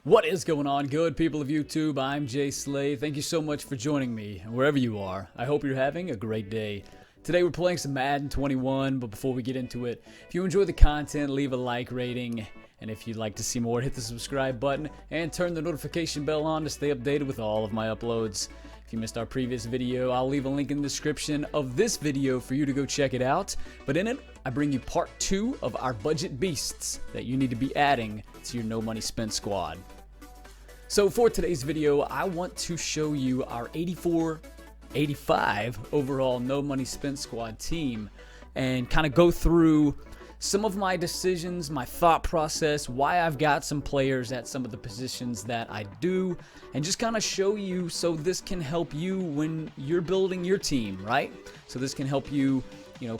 What is going on, good people of YouTube? I'm ImJslay. Thank you so much for joining me, and wherever you are, I hope you're having a great day. Today we're playing some Madden 21, but before we get into it, if you enjoy the content, leave a like rating, and if you'd like to see more, hit the subscribe button and turn the notification bell on to stay updated with all of my uploads. If you missed our previous video, I'll leave a link in the description of this video for you to go check it out. But in it, I bring you part 2 of our budget beasts that you need to be adding to your no money spent squad. So for today's video, I want to show you our 84-85 overall no money spent squad team and kind of go through some of my decisions, my thought process, why I've got some players at some of the positions that I do, and just kind of show you so this can help you when you're building your team, right? So this can help you,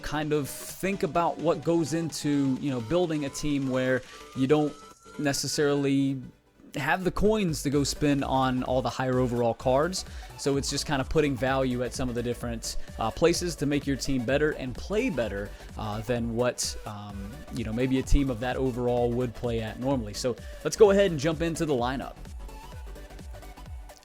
kind of think about what goes into, building a team where you don't necessarily have the coins to go spend on all the higher overall cards. So it's just kind of putting value at some of the different places to make your team better and play better than what maybe a team of that overall would play at normally. So let's go ahead and jump into the lineup.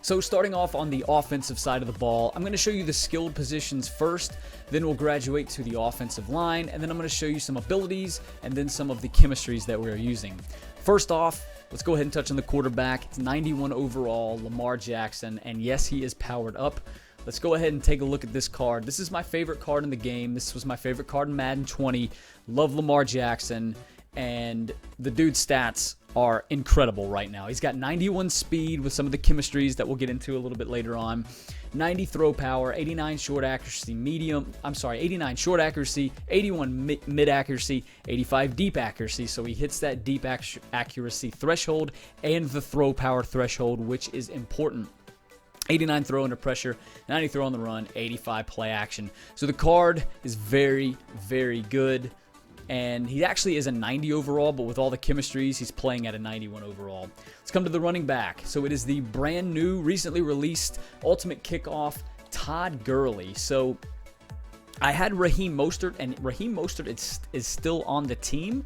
So starting off on the offensive side of the ball, I'm going to show you the skilled positions first, then we'll graduate to the offensive line, and then I'm going to show you some abilities and then some of the chemistries that we're using. First off, let's go ahead and touch on the quarterback. It's 91 overall, Lamar Jackson, and yes, he is powered up. Let's go ahead and take a look at this card. This is my favorite card in the game. This was my favorite card in Madden 20. Love Lamar Jackson, and the dude's stats are incredible right now. He's got 91 speed with some of the chemistries that we'll get into a little bit later on. 90 throw power, 89 short accuracy, 89 short accuracy, 81 mid accuracy, 85 deep accuracy. So he hits that deep accuracy threshold and the throw power threshold, which is important. 89 throw under pressure, 90 throw on the run, 85 play action. So the card is very, very good. And he actually is a 90 overall, but with all the chemistries, he's playing at a 91 overall. Let's come to the running back. So it is the brand new, recently released Ultimate Kickoff, Todd Gurley. So I had Raheem Mostert, and Raheem Mostert is still on the team,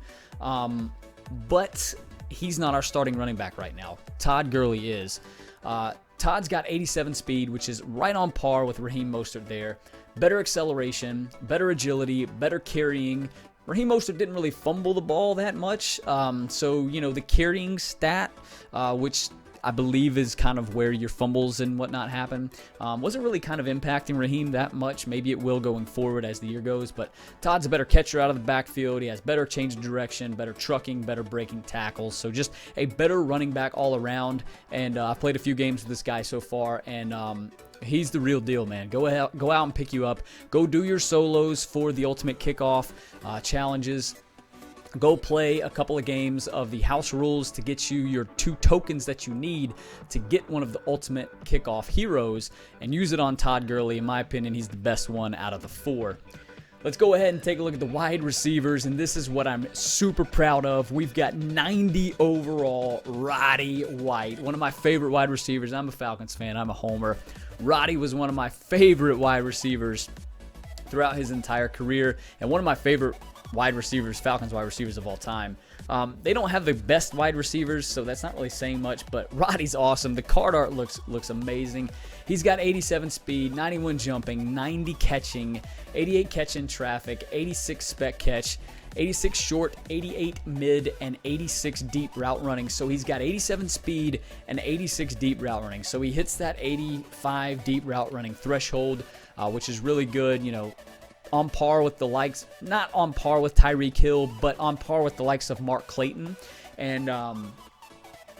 but he's not our starting running back right now. Todd Gurley is. Todd's got 87 speed, which is right on par with Raheem Mostert there. Better acceleration, better agility, better carrying. Raheem Mostert didn't really fumble the ball that much, so, the carrying stat, which I believe is kind of where your fumbles and whatnot happen, wasn't really kind of impacting Raheem that much. Maybe it will going forward as the year goes, but Todd's a better catcher out of the backfield. He has better change of direction, better trucking, better breaking tackles, so just a better running back all around, and I've played a few games with this guy so far, and he's the real deal, man. Go out and pick you up. Go do your solos for the Ultimate Kickoff challenges. Go play a couple of games of the house rules to get you your 2 tokens that you need to get one of the Ultimate Kickoff heroes and use it on Todd Gurley. In my opinion, he's the best one out of the 4. Let's go ahead and take a look at the wide receivers, and this is what I'm super proud of. We've got 90 overall Roddy White, one of my favorite wide receivers. I'm a Falcons fan. I'm a homer. Roddy was one of my favorite wide receivers throughout his entire career, and one of my favorite wide receivers, Falcons wide receivers of all time. They don't have the best wide receivers, so that's not really saying much, but Roddy's awesome. The card art looks amazing. He's got 87 speed, 91 jumping, 90 catching, 88 catch in traffic, 86 spec catch, 86 short, 88 mid, and 86 deep route running. So he's got 87 speed and 86 deep route running. So he hits that 85 deep route running threshold, which is really good, on par with the likes, not on par with Tyreek Hill, but on par with the likes of Mark Clayton. And,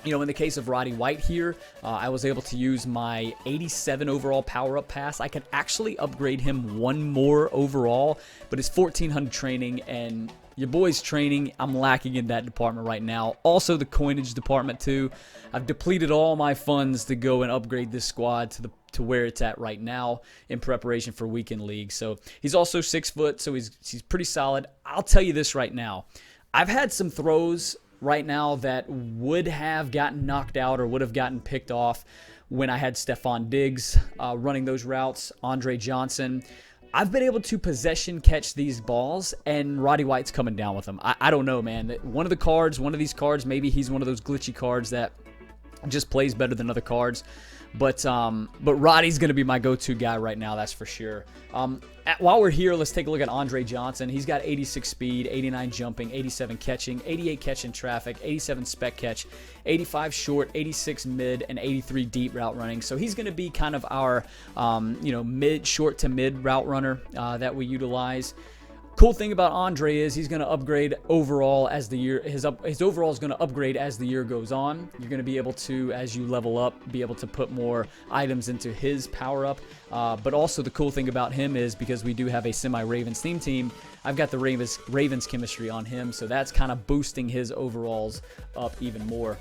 in the case of Roddy White here, I was able to use my 87 overall power-up pass. I could actually upgrade him 1 more overall, but it's 1,400 training, and your boy's training, I'm lacking in that department right now. Also, the coinage department, too. I've depleted all my funds to go and upgrade this squad to where it's at right now in preparation for weekend league. So he's also 6 foot, so he's pretty solid. I'll tell you this right now. I've had some throws right now that would have gotten knocked out or would have gotten picked off when I had Stephon Diggs running those routes, Andre Johnson. I've been able to possession catch these balls, and Roddy White's coming down with them. I don't know, man. One of these cards, maybe he's one of those glitchy cards that Just plays better than other cards. But Roddy's going to be my go-to guy right now, that's for sure. While we're here, let's take a look at Andre Johnson. He's got 86 speed, 89 jumping, 87 catching, 88 catch in traffic, 87 spec catch, 85 short, 86 mid, and 83 deep route running. So he's going to be kind of our short to mid route runner that we utilize. Cool thing about Andre is he's going to upgrade overall as the year, his overall is going to upgrade as the year goes on. You're going to be able to, as you level up, be able to put more items into his power up. But also the cool thing about him is because we do have a semi-Ravens team, I've got the Ravens chemistry on him, so that's kind of boosting his overalls up even more.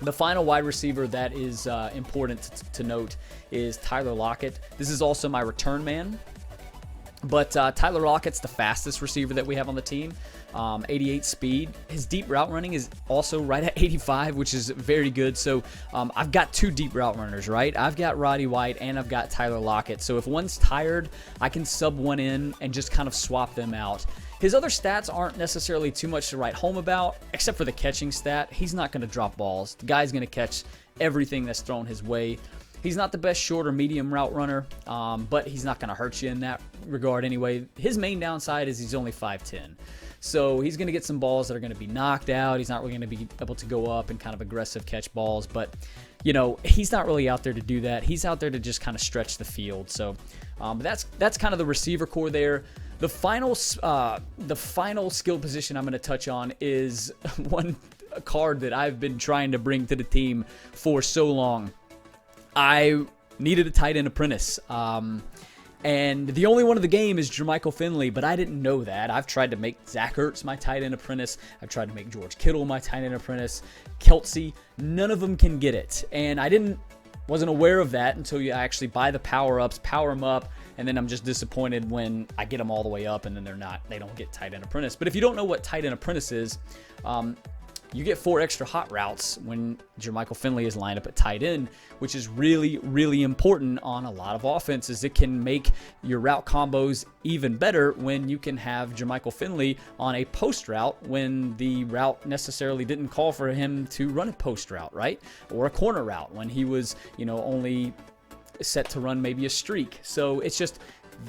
The final wide receiver that is important to note is Tyler Lockett. This is also my return man. But Tyler Lockett's the fastest receiver that we have on the team, 88 speed. His deep route running is also right at 85, which is very good. So I've got two deep route runners, right? I've got Roddy White and I've got Tyler Lockett. So if one's tired, I can sub one in and just kind of swap them out. His other stats aren't necessarily too much to write home about, except for the catching stat. He's not going to drop balls. The guy's going to catch everything that's thrown his way. He's not the best short or medium route runner, but he's not going to hurt you in that regard anyway. His main downside is he's only 5'10". So he's going to get some balls that are going to be knocked out. He's not really going to be able to go up and kind of aggressive catch balls. But, you know, he's not really out there to do that. He's out there to just kind of stretch the field. So that's kind of the receiver core there. The final skill position I'm going to touch on is one card that I've been trying to bring to the team for so long. I needed a tight end apprentice, and the only one of the game is Jermichael Finley, but I didn't know that. I've tried to make Zach Ertz my tight end apprentice. I've tried to make George Kittle my tight end apprentice. Kelsey, none of them can get it, and I wasn't aware of that until you actually buy the power-ups, power them up, and then I'm just disappointed when I get them all the way up and then they don't get tight end apprentice. But if you don't know what tight end apprentice is, you get 4 extra hot routes when Jermichael Finley is lined up at tight end, which is really, really important on a lot of offenses. It can make your route combos even better when you can have Jermichael Finley on a post route when the route necessarily didn't call for him to run a post route, right? Or a corner route when he was, only set to run maybe a streak. So it's just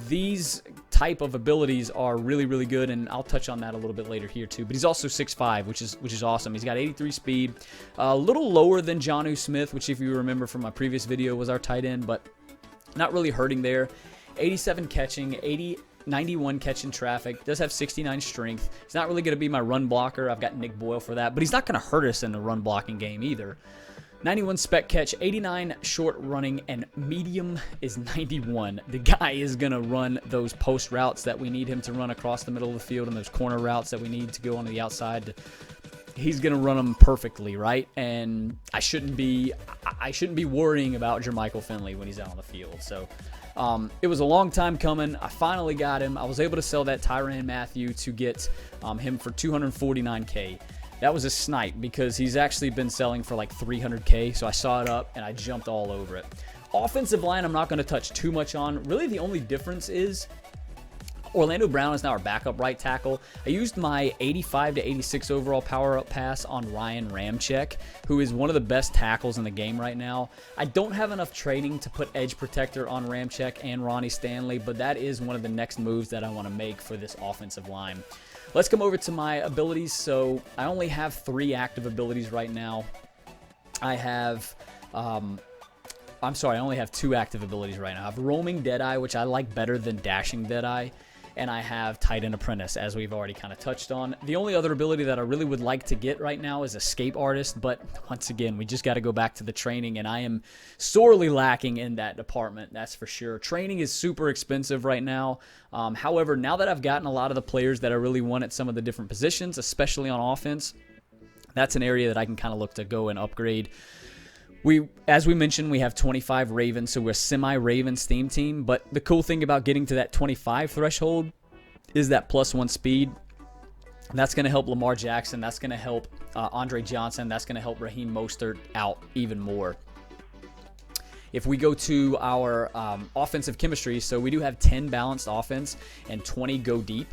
these type of abilities are really, really good, and I'll touch on that a little bit later here too. But he's also 6'5", which is awesome. He's got 83 speed, a little lower than Jonnu Smith, which if you remember from my previous video was our tight end, but not really hurting there. 87 catching, 91 catch in traffic, does have 69 strength. He's not really going to be my run blocker. I've got Nick Boyle for that, but he's not going to hurt us in the run blocking game either. 91 spec catch, 89 short running, and medium is 91. The guy is going to run those post routes that we need him to run across the middle of the field and those corner routes that we need to go onto the outside. He's going to run them perfectly, right? And I shouldn't be worrying about Jermichael Finley when he's out on the field. So it was a long time coming. I finally got him. I was able to sell that Tyrann Mathieu to get him for $249K. That was a snipe because he's actually been selling for like $300K, so I saw it up and I jumped all over it. Offensive line, I'm not going to touch too much on. Really, the only difference is Orlando Brown is now our backup right tackle. I used my 85 to 86 overall power-up pass on Ryan Ramczyk, who is one of the best tackles in the game right now. I don't have enough training to put edge protector on Ramczyk and Ronnie Stanley, but that is one of the next moves that I want to make for this offensive line. Let's come over to my abilities. So I only have 3 active abilities right now. I only have 2 active abilities right now. I have Roaming Deadeye, which I like better than Dashing Deadeye. And I have Tight End Apprentice, as we've already kind of touched on. The only other ability that I really would like to get right now is Escape Artist, but once again, we just got to go back to the training, and I am sorely lacking in that department, that's for sure. Training is super expensive right now. However, now that I've gotten a lot of the players that I really want at some of the different positions, especially on offense, that's an area that I can kind of look to go and upgrade. As we mentioned, we have 25 Ravens, so we're a semi-Ravens team. But the cool thing about getting to that 25 threshold is that +1 speed. And that's going to help Lamar Jackson. That's going to help Andre Johnson. That's going to help Raheem Mostert out even more. If we go to our offensive chemistry, so we do have 10 balanced offense and 20 go deep.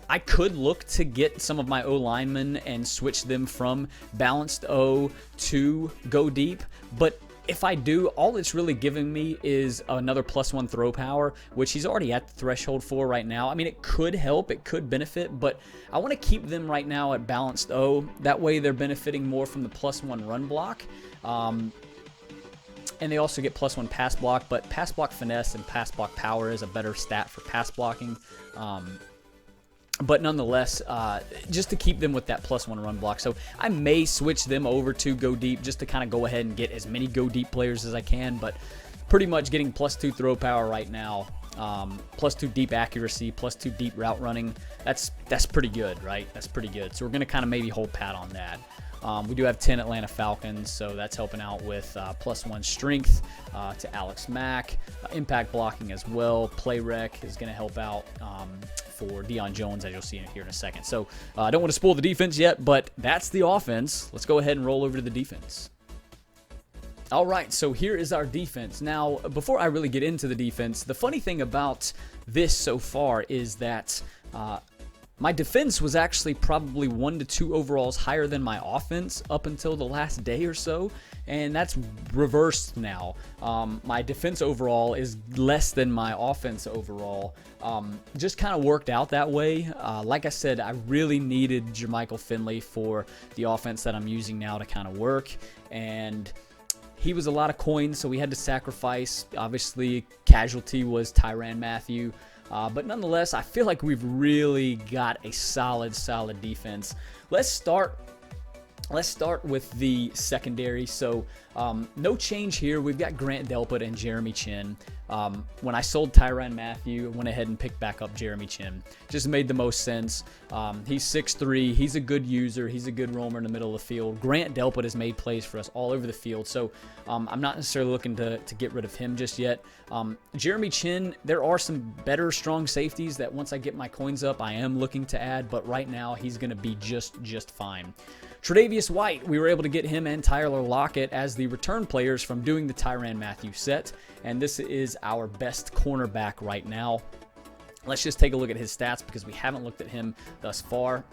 I could look to get some of my O linemen and switch them from balanced O to go deep, but if I do, all it's really giving me is another +1 throw power, which he's already at the threshold for right now. I mean, it could help, it could benefit, but I want to keep them right now at balanced O. That way they're benefiting more from the +1 run block. And they also get +1 pass block, but pass block finesse and pass block power is a better stat for pass blocking. But nonetheless, just to keep them with that +1 run block. So I may switch them over to go deep just to kind of go ahead and get as many go deep players as I can. But pretty much getting +2 throw power right now, +2 deep accuracy, +2 deep route running. That's pretty good, right? That's pretty good. So we're going to kind of maybe hold pat on that. We do have 10 Atlanta Falcons, so that's helping out with +1 strength to Alex Mack. Impact blocking as well. Play rec is going to help out for Deion Jones, as you'll see here in a second. So I don't want to spoil the defense yet, but that's the offense. Let's go ahead and roll over to the defense. All right, so here is our defense. Now, before I really get into the defense, the funny thing about this so far is that my defense was actually probably 1 to 2 overalls higher than my offense up until the last day or so, and that's reversed now. My defense overall is less than my offense overall. Just kind of worked out that way. Like I said, I really needed Jermichael Finley for the offense that I'm using now to kind of work, and he was a lot of coins, so we had to sacrifice. Obviously, casualty was Tyrann Mathieu. But nonetheless, I feel like we've really got a solid defense. Let's start with the secondary. So no change here. We've got Grant Delpit and Jeremy Chinn. When I sold Tyrann Mathieu, I went ahead and picked back up Jeremy Chinn. Just made the most sense. He's 6'3". He's a good user. He's a good roamer in the middle of the field. Grant Delpit has made plays for us all over the field. So I'm not necessarily looking to get rid of him just yet. Jeremy Chinn, there are some better strong safeties that once I get my coins up, I am looking to add. But right now, he's going to be just fine. Tre'Davious White, we were able to get him and Tyler Lockett as the return players from doing the Tyrann Mathieu set, and this is our best cornerback right now. Let's just take a look at his stats because we haven't looked at him thus far.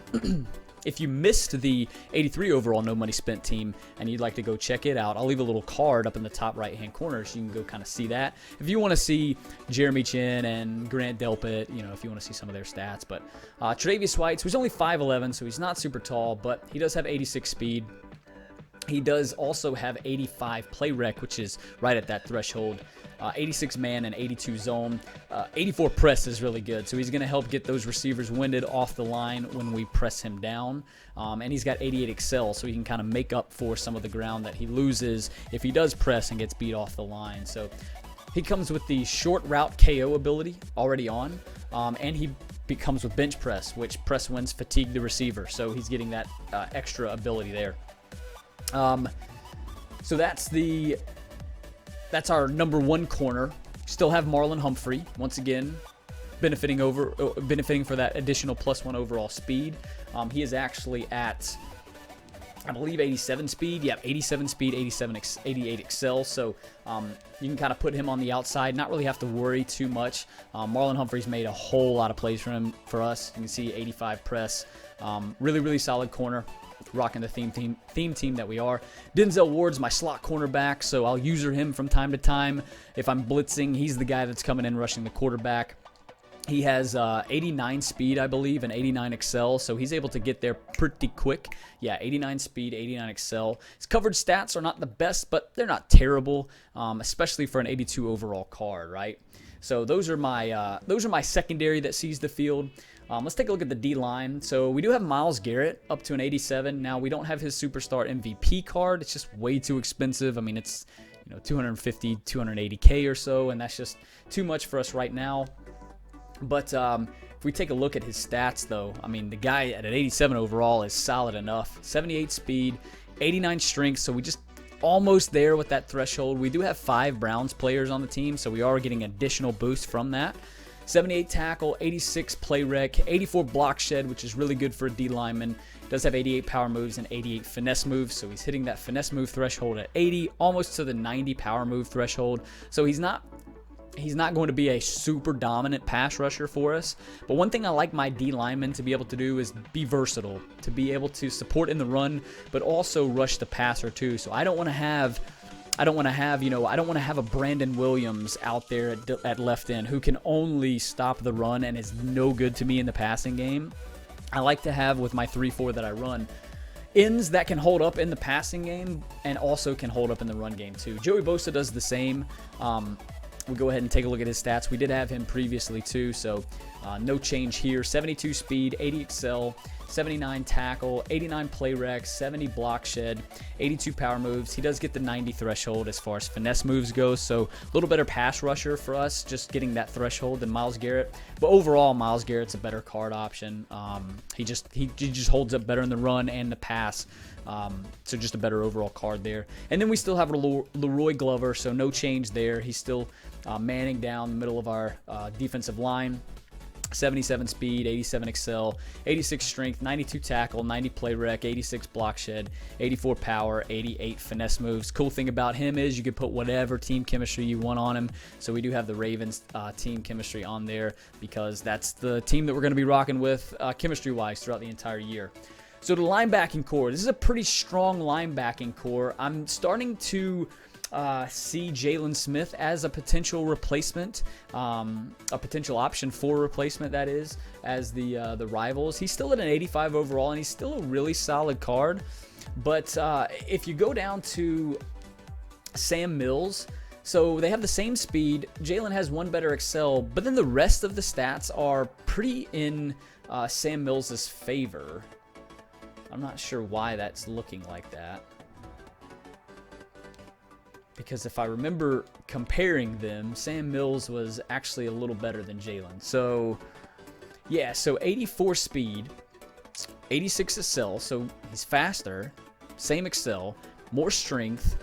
If you missed the 83 overall No Money Spent team and you'd like to go check it out, I'll leave a little card up in the top right-hand corner so you can go kind of see that. If you want to see Jeremy Chinn and Grant Delpit, you know, if you want to see some of their stats. But Tre'Davious White, so he's only 5'11", so he's not super tall, but he does have 86 speed. He does also have 85 play rec, which is right at that threshold. 86 man and 82 zone. 84 press is really good, so he's going to help get those receivers winded off the line when we press him down. And he's got 88 excel, so he can kind of make up for some of the ground that he loses if he does press and gets beat off the line. So he comes with the short route KO ability already on, and he comes with bench press, which press wins fatigue the receiver, so he's getting that extra ability there. So that's our number one corner. Still have Marlon Humphrey, once again, benefiting for that additional +1 overall speed. He is actually at, I believe, 87 speed. Yeah, 87 speed, 88 excel. So you can kind of put him on the outside, not really have to worry too much. Marlon Humphrey's made a whole lot of plays for us. You can see 85 press. Really solid corner. Rocking the theme team that we are. Denzel Ward's my slot cornerback, so I'll user him from time to time. If I'm blitzing, he's the guy that's coming in rushing the quarterback. He has 89 speed, I believe, and 89 excel, so he's able to get there pretty quick. Yeah, 89 speed, 89 excel. His coverage stats are not the best, but they're not terrible, especially for an 82 overall card, right? So those are my secondary that sees the field. Let's take a look at the D-line. So we do have Myles Garrett up to an 87. Now, we don't have his Superstar MVP card. It's just way too expensive. I mean, it's 250, 280K or so, and that's just too much for us right now. But if we take a look at his stats, though, I mean, the guy at an 87 overall is solid enough. 78 speed, 89 strength, so we just almost there with that threshold. We do have 5 Browns players on the team, so we are getting additional boost from that. 78 tackle, 86 play rec, 84 block shed, which is really good for a D lineman. Does have 88 power moves and 88 finesse moves, so he's hitting that finesse move threshold at 80, almost to the 90 power move threshold. So he's not He's not going to be a super dominant pass rusher for us, but one thing I like my D linemen to be able to do is be versatile, to be able to support in the run, but also rush the passer too. So I don't want to have a Brandon Williams out there at left end who can only stop the run and is no good to me in the passing game. I like to have, with my 3-4 that I run, ends that can hold up in the passing game and also can hold up in the run game too. Joey Bosa does the same. We'll go ahead and take a look at his stats. We did have him previously too, so no change here. 72 speed, 80 excel, 79 tackle, 89 play rec, 70 block shed, 82 power moves. He does get the 90 threshold as far as finesse moves goes, so a little better pass rusher for us, just getting that threshold than Myles Garrett. But overall, Myles Garrett's a better card option. He just holds up better in the run and the pass. So just a better overall card there. And then we still have Leroy Glover, so no change there. He's still manning down the middle of our defensive line. 77 speed, 87 excel, 86 strength, 92 tackle, 90 play rec, 86 block shed, 84 power, 88 finesse moves. Cool thing about him is you can put whatever team chemistry you want on him. So we do have the Ravens team chemistry on there because that's the team that we're going to be rocking with chemistry-wise throughout the entire year. So the linebacking core, this is a pretty strong linebacking core. I'm starting to see Jalen Smith as a potential replacement, a potential option for replacement, that is, as the rivals. He's still at an 85 overall, and he's still a really solid card. But if you go down to Sam Mills, so they have the same speed. Jalen has one better excel, but then the rest of the stats are pretty in Sam Mills' favor. I'm not sure why that's looking like that, because if I remember comparing them, Sam Mills was actually a little better than Jalen. So, yeah, so 84 speed, 86 excel, so he's faster, same excel, more strength,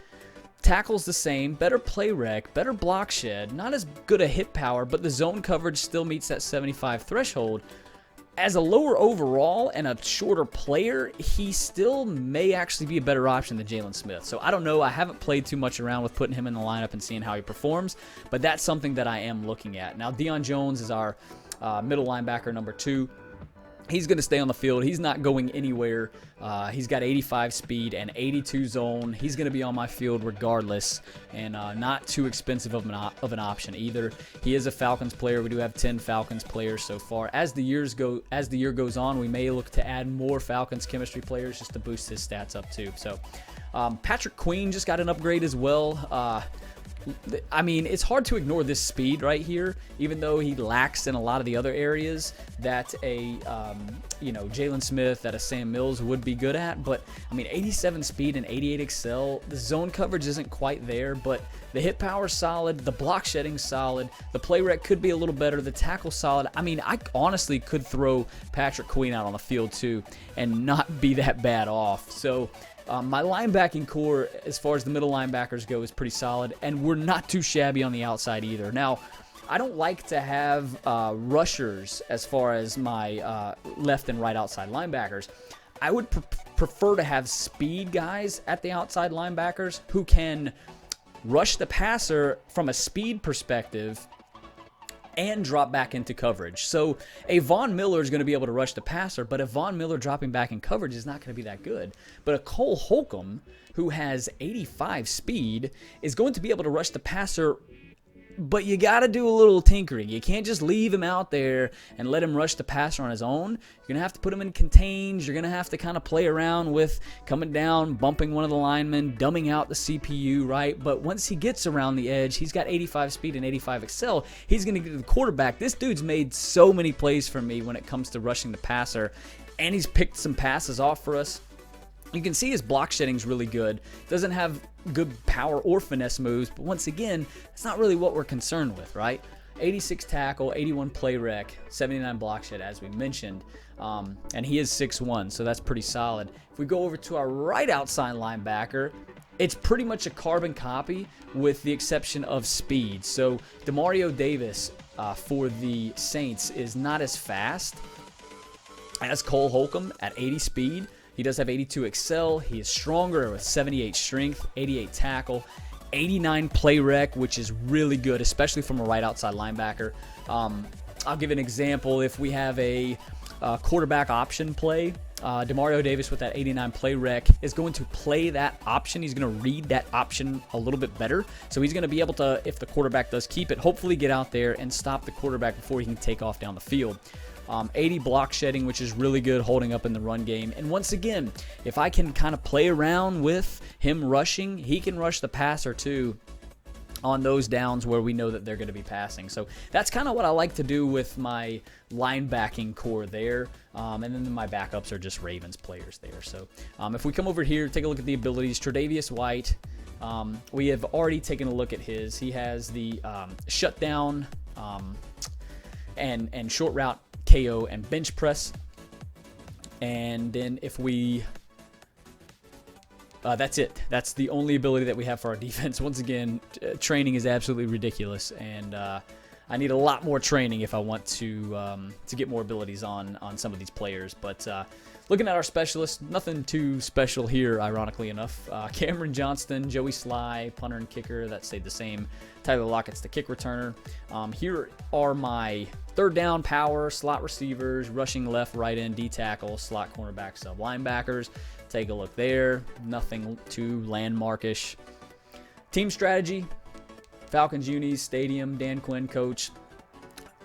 tackles the same, better play rec, better block shed, not as good a hit power, but the zone coverage still meets that 75 threshold. As a lower overall and a shorter player, he still may actually be a better option than Jalen Smith. So I don't know. I haven't played too much around with putting him in the lineup and seeing how he performs, but that's something that I am looking at. Now, Deion Jones is our middle linebacker number 2. He's going to stay on the field. He's not going anywhere. He's got 85 speed and 82 zone. He's going to be on my field regardless, and not too expensive of an option either. He is a Falcons player. We do have 10 Falcons players so far. As the year goes on, we may look to add more Falcons chemistry players just to boost his stats up too. So Patrick Queen just got an upgrade as well. I mean, it's hard to ignore this speed right here, even though he lacks in a lot of the other areas that a Jalen Smith, that a Sam Mills would be good at. But I mean, 87 speed and 88 excel. The zone coverage isn't quite there, but the hit power's solid, the block shedding's solid, the play rec could be a little better, the tackle's solid. I mean, I honestly could throw Patrick Queen out on the field too and not be that bad off. So my linebacking core, as far as the middle linebackers go, is pretty solid, and we're not too shabby on the outside either. Now, I don't like to have rushers as far as my left and right outside linebackers. I would prefer to have speed guys at the outside linebackers who can rush the passer from a speed perspective and drop back into coverage. So a Von Miller is going to be able to rush the passer, but a Von Miller dropping back in coverage is not going to be that good. But a Cole Holcomb, who has 85 speed, is going to be able to rush the passer, but you got to do a little tinkering. You can't just leave him out there and let him rush the passer on his own. You're going to have to put him in contains. You're going to have to kind of play around with coming down, bumping one of the linemen, dumbing out the CPU, right? But once he gets around the edge, he's got 85 speed and 85 excel. He's going to get to the quarterback. This dude's made so many plays for me when it comes to rushing the passer, and he's picked some passes off for us. You can see his block shedding's really good. Doesn't have good power or finesse moves, but once again, it's not really what we're concerned with, right? 86 tackle, 81 play rec, 79 block shed, as we mentioned, and he is 6'1", so that's pretty solid. If we go over to our right outside linebacker, it's pretty much a carbon copy with the exception of speed. So Demario Davis for the Saints is not as fast as Cole Holcomb at 80 speed. He does have 82 excel. He is stronger with 78 strength, 88 tackle, 89 play rec, which is really good, especially from a right outside linebacker. I'll give an example. If we have a quarterback option play, Demario Davis with that 89 play rec is going to play that option. He's going to read that option a little bit better. So he's going to be able to, if the quarterback does keep it, hopefully get out there and stop the quarterback before he can take off down the field. 80 block shedding, which is really good holding up in the run game. And once again, if I can kind of play around with him rushing, he can rush the passer too on those downs where we know that they're going to be passing. So that's kind of what I like to do with my linebacking core there. And then my backups are just Ravens players there. So if we come over here, take a look at the abilities. Tre'Davious White, we have already taken a look at his. He has the shutdown and short route KO and bench press. And then if we that's it. That's the only ability that we have for our defense. Once again, training is absolutely ridiculous, and I need a lot more training if I want to get more abilities on some of these players. But looking at our specialists, nothing too special here, ironically enough. Cameron Johnston, Joey Sly, punter and kicker, that stayed the same. Tyler Lockett's the kick returner. Here are my third down power, slot receivers, rushing left, right end, D tackle, slot cornerback, sub linebackers. Take a look there. Nothing too landmarkish. Team strategy, Falcons unis, stadium, Dan Quinn, coach.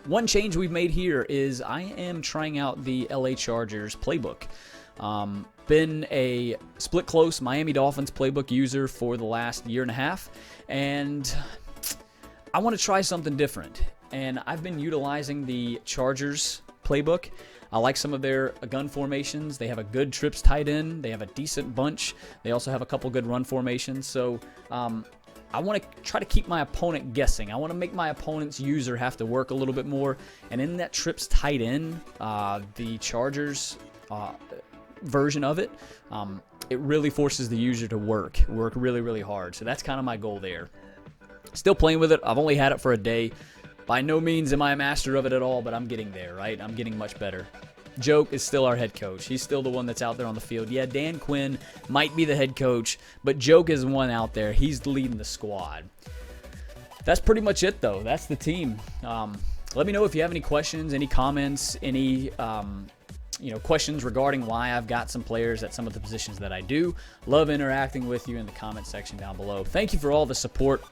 One change we've made here is I am trying out the LA Chargers playbook. Been a split close Miami Dolphins playbook user for the last year and a half, and I want to try something different. And I've been utilizing the Chargers playbook. I like some of their gun formations. They have a good trips tight end. They have a decent bunch. They also have a couple good run formations. So I want to try to keep my opponent guessing. I want to make my opponent's user have to work a little bit more. And in that trips tight end, the Chargers version of it, it really forces the user to work really, really hard. So that's kind of my goal there. Still playing with it. I've only had it for a day. By no means am I a master of it at all, but I'm getting there, right? I'm getting much better. Joke is still our head coach. He's still the one that's out there on the field. Yeah, Dan Quinn might be the head coach, but Joke is one out there. He's leading the squad. That's pretty much it, though. That's the team. Let me know if you have any questions, any comments, any questions regarding why I've got some players at some of the positions that I do. Love interacting with you in the comment section down below. Thank you for all the support.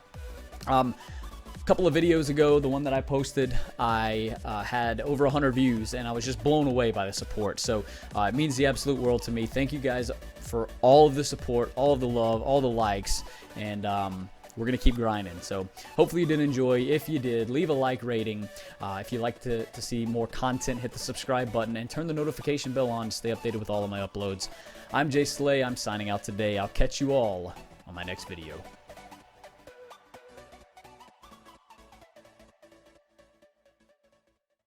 Couple of videos ago, the one that I posted, I had over 100 views, and I was just blown away by the support. So it means the absolute world to me. Thank you guys for all of the support, all of the love, all the likes, and we're going to keep grinding. So hopefully you did enjoy. If you did, leave a like rating. If you'd like to see more content, hit the subscribe button and turn the notification bell on to stay updated with all of my uploads. I'm ImJslay. I'm signing out today. I'll catch you all on my next video.